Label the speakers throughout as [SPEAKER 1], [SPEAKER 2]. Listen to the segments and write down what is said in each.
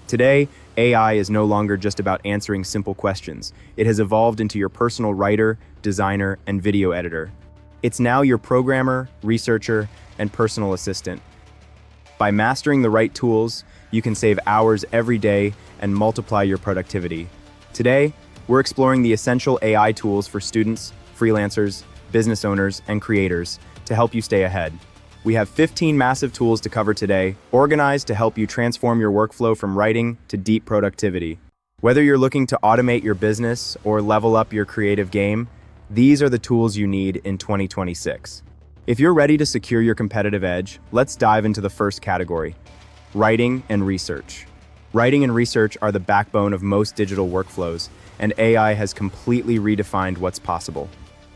[SPEAKER 1] Today, AI is no longer just about answering simple questions. It has evolved into your personal writer, designer, and video editor. It's now your programmer, researcher, and personal assistant. By mastering the right tools, you can save hours every day and multiply your productivity. Today, we're exploring the essential AI tools for students, freelancers, business owners, and creators to help you stay ahead. We have 15 massive tools to cover today, organized to help you transform your workflow from writing to deep productivity. Whether you're looking to automate your business or level up your creative game, these are the tools you need in 2026. If you're ready to secure your competitive edge, let's dive into the first category: writing and research. Writing and research are the backbone of most digital workflows, and AI has completely redefined what's possible.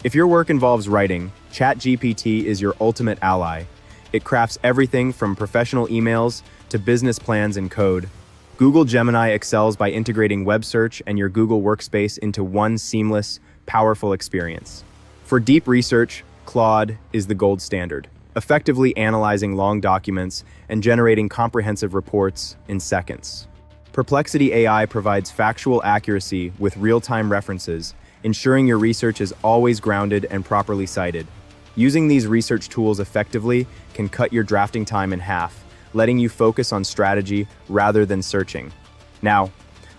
[SPEAKER 1] If your work involves writing, ChatGPT is your ultimate ally. It crafts everything from professional emails to business plans and code. Google Gemini excels by integrating web search and your Google Workspace into one seamless, powerful experience. For deep research, Claude is the gold standard, effectively analyzing long documents and generating comprehensive reports in seconds. Perplexity AI provides factual accuracy with real-time references, ensuring your research is always grounded and properly cited. Using these research tools effectively can cut your drafting time in half, letting you focus on strategy rather than searching. Now,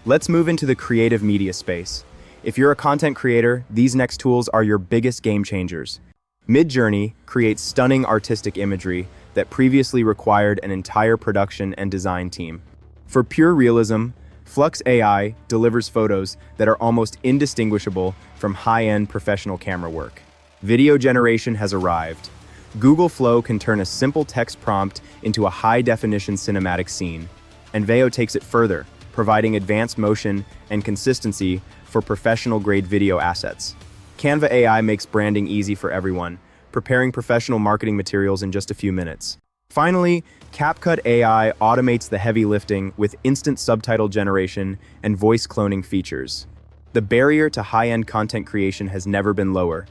[SPEAKER 1] let's move into the creative media space. If you're a content creator, these next tools are your biggest game changers. Midjourney creates stunning artistic imagery that previously required an entire production and design team. For pure realism, Flux AI delivers photos that are almost indistinguishable from high-end professional camera work. Video generation has arrived. Google Flow can turn a simple text prompt into a high-definition cinematic scene, and Veo takes it further, providing advanced motion and consistency for professional-grade video assets. Canva AI makes branding easy for everyone, preparing professional marketing materials in just a few minutes. Finally, CapCut AI automates the heavy lifting with instant subtitle generation and voice cloning features. The barrier to high-end content creation has never been lower.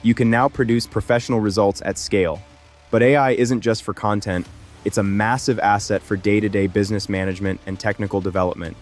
[SPEAKER 1] You can now produce professional results at scale. But AI isn't just for content, it's a massive asset for day-to-day business management and technical development.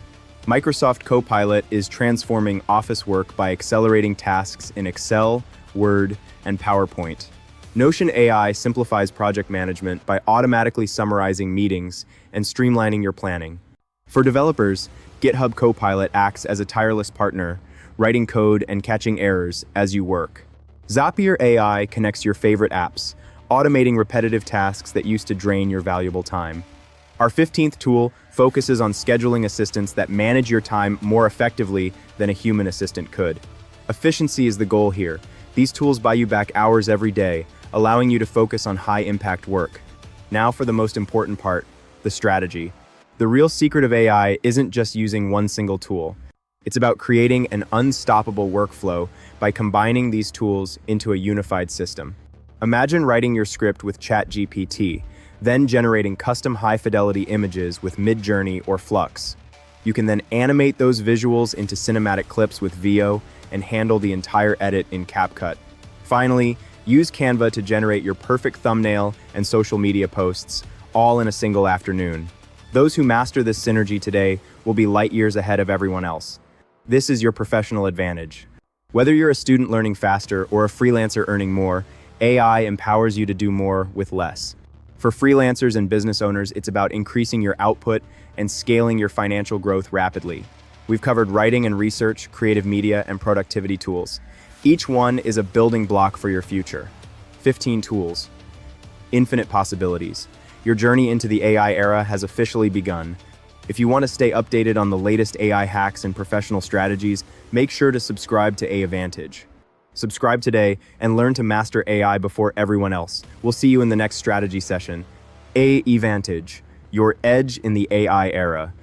[SPEAKER 1] Microsoft Copilot is transforming office work by accelerating tasks in Excel, Word, and PowerPoint. Notion AI simplifies project management by automatically summarizing meetings and streamlining your planning. For developers, GitHub Copilot acts as a tireless partner, writing code and catching errors as you work. Zapier AI connects your favorite apps, automating repetitive tasks that used to drain your valuable time. Our 15th tool focuses on scheduling assistants that manage your time more effectively than a human assistant could. Efficiency is the goal here. These tools buy you back hours every day, allowing you to focus on high-impact work. Now for the most important part, the strategy. The real secret of AI isn't just using one single tool. It's about creating an unstoppable workflow by combining these tools into a unified system. Imagine writing your script with ChatGPT, then generating custom high-fidelity images with Midjourney or Flux. You can then animate those visuals into cinematic clips with Veo and handle the entire edit in CapCut. Finally, use Canva to generate your perfect thumbnail and social media posts, all in a single afternoon. Those who master this synergy today will be light years ahead of everyone else. This is your professional advantage. Whether you're a student learning faster or a freelancer earning more, AI empowers you to do more with less. For freelancers and business owners, it's about increasing your output and scaling your financial growth rapidly. We've covered writing and research, creative media, and productivity tools. Each one is a building block for your future. 15 tools. Infinite possibilities. Your journey into the AI era has officially begun. If you want to stay updated on the latest AI hacks and professional strategies, make sure to subscribe to Advantage. Subscribe today and learn to master AI before everyone else. We'll see you in the next strategy session. Advantage, your edge in the AI era.